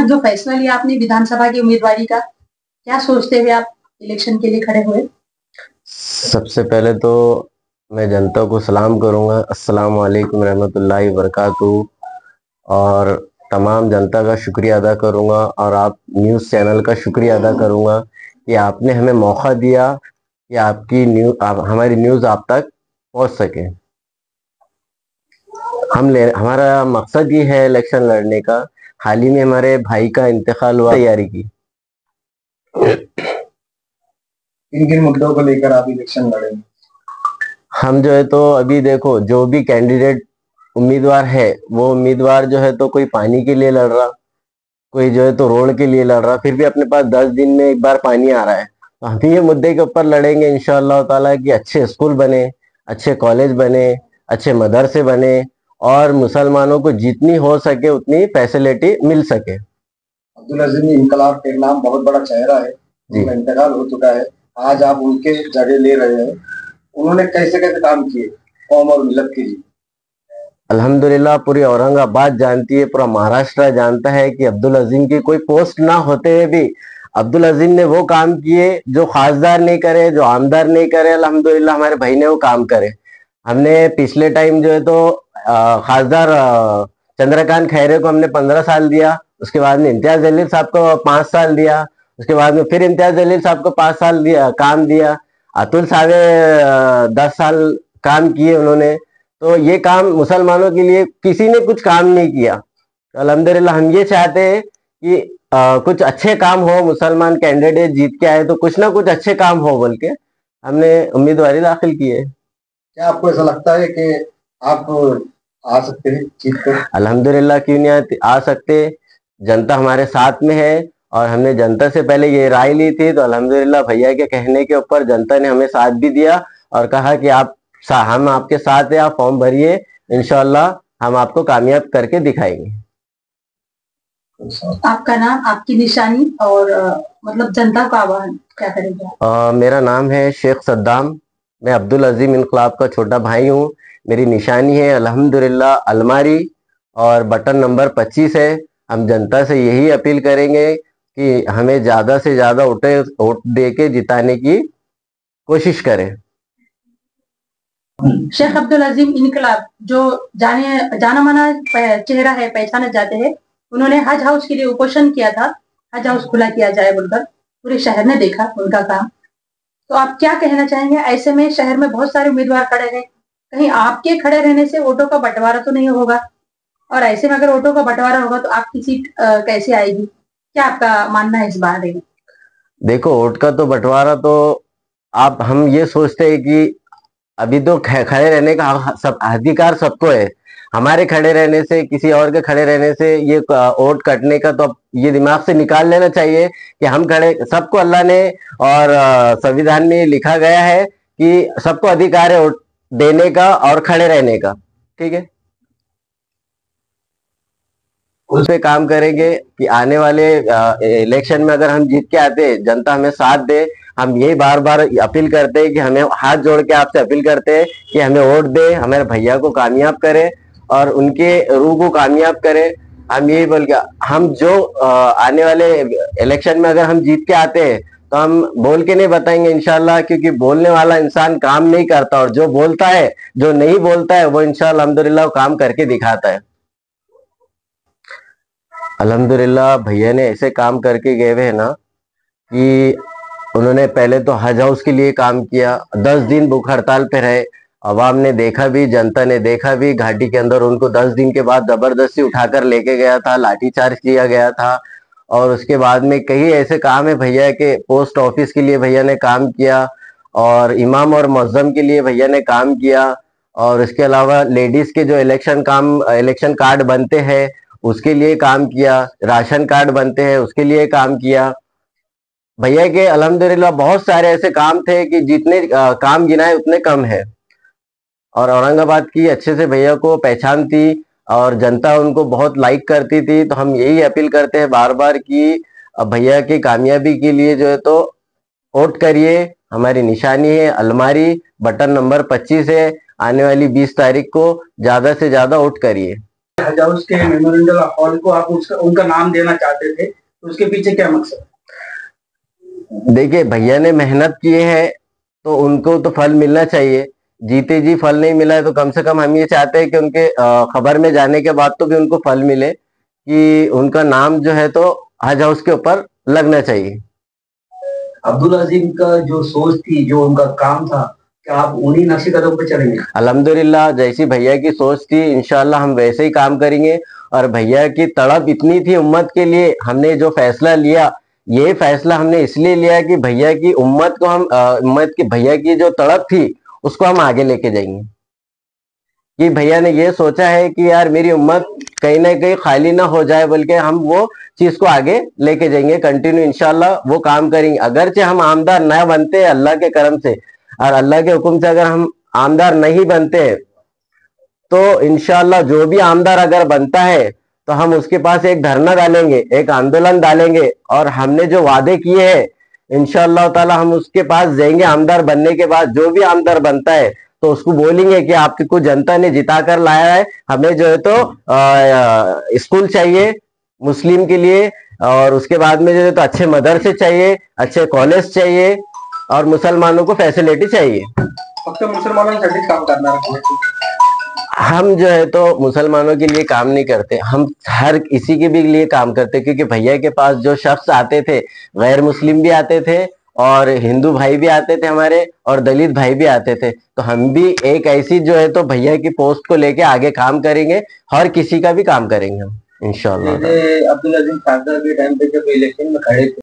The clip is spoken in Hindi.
जो फैसला लिया आपने विधानसभा की उम्मीदवारी का, क्या सोचते हुए आप इलेक्शन के लिए खड़े हुए? सबसे पहले तो मैं जनता को सलाम करूंगा, अस्सलाम वालेकुम रहमतुल्लाहि व बरकातहू। और तमाम जनता का शुक्रिया अदा करूंगा और आप न्यूज़ चैनल का शुक्रिया अदा करूंगा कि आपने हमें मौका दिया कि हमारी न्यूज़ आप तक पहुंच सके। हमारा मकसद ये है इलेक्शन लड़ने का। हाल ही में हमारे भाई का इंतकाल हुआ, तैयारी की। किन किन मुद्दों को लेकर आप इलेक्शन लड़ेंगे? हम जो है तो अभी देखो, जो भी कैंडिडेट उम्मीदवार है वो उम्मीदवार जो है तो कोई पानी के लिए लड़ रहा, कोई जो है तो रोड के लिए लड़ रहा, फिर भी अपने पास 10 दिन में एक बार पानी आ रहा है। तो हम ये मुद्दे के ऊपर लड़ेंगे इंशाअल्लाह ताला कि अच्छे स्कूल बने, अच्छे कॉलेज बने, अच्छे मदरसे बने और मुसलमानों को जितनी हो सके उतनी फैसिलिटी मिल सके। अब्दुल अजीम इनकलाब के नाम बहुत बड़ा चेहरा है, उनका इंतकाल हो चुका है, आज आप उनके जगह ले रहे हैं। उन्होंने कैसे कैसे काम किए कौम और मिलत के लिए? अल्हम्दुलिल्लाह पूरी औरंगाबाद जानती है, पूरा महाराष्ट्र जानता है कि अब्दुल अजीम की कोई पोस्ट ना होते हुए भी अब्दुल अजीम ने वो काम किए जो खासदार नहीं करे, जो आमदार नहीं करे। अल्हम्दुलिल्लाह हमारे भाई ने वो काम करे। हमने पिछले टाइम जो है तो खासदार चंद्रकांत खैरे को हमने 15 साल दिया, उसके बाद में इम्तियाज जलील साहब को 5 साल दिया, उसके बाद में फिर इम्तियाज जलील साहब को 5 साल दिया, काम दिया। अतुल सावे 10 साल काम किए उन्होंने। तो ये काम मुसलमानों के लिए किसी ने कुछ काम नहीं किया। तो अल्हम्दुलिल्लाह हम ये चाहते हैं कि कुछ अच्छे काम हो, मुसलमान कैंडिडेट जीत के आए तो कुछ ना कुछ अच्छे काम हो बोल के हमने उम्मीदवारी दाखिल की है। क्या आपको ऐसा लगता है कि आप आ सकते हैं जीत कर? अल्हम्दुलिल्लाह क्यों नहीं आ सकते, जनता हमारे साथ में है और हमने जनता से पहले ये राय ली थी। तो अल्हम्दुलिल्लाह भैया के कहने के ऊपर जनता ने हमें साथ भी दिया और कहा कि हम आपके साथ हैं, आप फॉर्म भरिए, इंशाअल्लाह हम आपको कामयाब करके दिखाएंगे। आपका नाम, आपकी निशानी और मतलब जनता का आह्वान क्या करेगा? मेरा नाम है शेख सद्दाम, मैं अब्दुल अजीम इनकलाब का छोटा भाई हूँ। मेरी निशानी है अल्हम्दुलिल्लाह अलमारी और बटन नंबर 25 है। हम जनता से यही अपील करेंगे कि हमें ज्यादा से ज्यादा वोट दे के जिताने की कोशिश करें। शेख अब्दुल अजीम इनकलाब जो जाना माना चेहरा है, पहचाने जाते हैं, उन्होंने हज हाउस के लिए उपोषण किया था, हज हाउस खुला किया जाए बोलकर। पूरे शहर ने देखा उनका काम। तो आप क्या कहना चाहेंगे? ऐसे में शहर में बहुत सारे उम्मीदवार खड़े हैं, कहीं आपके खड़े रहने से वोटों का बंटवारा तो नहीं होगा? और ऐसे में अगर वोटों का बंटवारा होगा तो आपकी सीट कैसे आएगी? क्या आपका मानना है इस बारे में? देखो, वोट का तो बंटवारा तो हम ये सोचते हैं कि अभी तो खड़े रहने का सब अधिकार सबको है। हमारे खड़े रहने से, किसी और के खड़े रहने से ये वोट कटने का तो ये दिमाग से निकाल लेना चाहिए कि हम खड़े, सबको अल्लाह ने और संविधान में लिखा गया है कि सबको अधिकार है वोट देने का और खड़े रहने का। ठीक है, उस पे काम करेंगे कि आने वाले इलेक्शन में अगर हम जीत के आते, जनता हमें साथ दे। हम यही बार बार अपील करते हैं कि हमें हाथ जोड़ के आपसे अपील करते हैं कि हमें वोट दे, हमारे भैया को कामयाब करे और उनके रूह को कामयाब करे। हम यही बोल के, हम जो आने वाले इलेक्शन में अगर हम जीत के आते हैं तो हम बोल के नहीं बताएंगे इंशाल्लाह, क्योंकि बोलने वाला इंसान काम नहीं करता और जो बोलता है, जो नहीं बोलता है, वो इंशाल्लाह अल्हम्दुलिल्लाह काम करके दिखाता है। अल्हम्दुलिल्लाह भैया ने ऐसे काम करके गए हुए हैं ना कि उन्होंने पहले तो हज हाउस के लिए काम किया, 10 दिन भूख हड़ताल पे रहे। अवाम ने देखा भी, जनता ने देखा भी, घाटी के अंदर उनको 10 दिन के बाद जबरदस्ती उठाकर लेके गया था, लाठीचार्ज किया गया था। और उसके बाद में कई ऐसे काम है भैया के, पोस्ट ऑफिस के लिए भैया ने काम किया और इमाम और मुअज्जम के लिए भैया ने काम किया। और इसके अलावा लेडीज के जो इलेक्शन कार्ड बनते हैं उसके लिए काम किया, राशन कार्ड बनते हैं उसके लिए काम किया। भैया के अल्हम्दुलिल्लाह बहुत सारे ऐसे काम थे कि जितने काम गिनाए उतने कम है। और औरंगाबाद की अच्छे से भैया को पहचान थी और जनता उनको बहुत लाइक करती थी। तो हम यही अपील करते हैं बार बार कि भैया की कामयाबी के लिए जो है तो वोट करिए। हमारी निशानी है अलमारी, बटन नंबर 25 है। आने वाली 20 तारीख को ज्यादा से ज्यादा वोट करिए। हज हाउस के मेमोरियल हॉल को आप उनका नाम देना चाहते थे, तो उसके पीछे क्या मकसद? देखिए, भैया ने मेहनत की है तो उनको तो फल मिलना चाहिए। जीते जी फल नहीं मिला है तो कम से कम हम ये चाहते हैं कि उनके खबर में जाने के बाद तो भी उनको फल मिले, कि उनका नाम जो है तो हज हाउस के ऊपर लगना चाहिए। अब्दुल अजीम का जो सोच थी, जो उनका काम था, क्या आप उन्हीं नक्शे कदम पे चलेंगे? अल्हम्दुलिल्लाह, जैसी भैया की सोच थी इंशाल्लाह हम वैसे ही काम करेंगे। और भैया की तड़प इतनी थी उम्मत के लिए, हमने जो फैसला लिया, ये फैसला हमने इसलिए लिया कि भैया की उम्मत को हम उम्मत की भैया की जो तड़प थी उसको हम आगे लेके जाएंगे। कि भैया ने ये सोचा है कि यार मेरी उम्मत कहीं ना कहीं खाली ना हो जाए, बल्कि हम वो चीज को आगे लेके जाएंगे। कंटिन्यू इंशाल्लाह वो काम करेंगे। अगरचे हम आमदार न बनते अल्लाह के करम से और अल्लाह के हुक्म से, अगर हम आमदार नहीं बनते तो इंशाल्लाह जो भी आमदार अगर बनता है तो हम उसके पास एक धरना डालेंगे, एक आंदोलन डालेंगे, और हमने जो वादे किए हैं इंशाअल्लाह ताला हम उसके पास जाएंगे। आमदार बनने के बाद जो भी आमदार बनता है तो उसको बोलेंगे कि आपको जनता ने जिता कर लाया है, हमें जो है तो स्कूल चाहिए मुस्लिम के लिए, और उसके बाद में जो है तो अच्छे मदरसे चाहिए, अच्छे कॉलेज चाहिए, और मुसलमानों को फैसिलिटी चाहिए। फक्त मुसलमानांसाठी काम करणार आहे? हम जो है तो मुसलमानों के लिए काम नहीं करते, हम हर किसी के भी लिए काम करते, क्योंकि भैया के पास जो शख्स आते थे, गैर मुस्लिम भी आते थे और हिंदू भाई भी आते थे हमारे, और दलित भाई भी आते थे। तो हम भी एक ऐसी जो है तो भैया की पोस्ट को लेके आगे काम करेंगे, हर किसी का भी काम करेंगे हम इंशाअल्लाह। अब्दुल अजीम खासदार के टाइम पे जब इलेक्शन में खड़े थे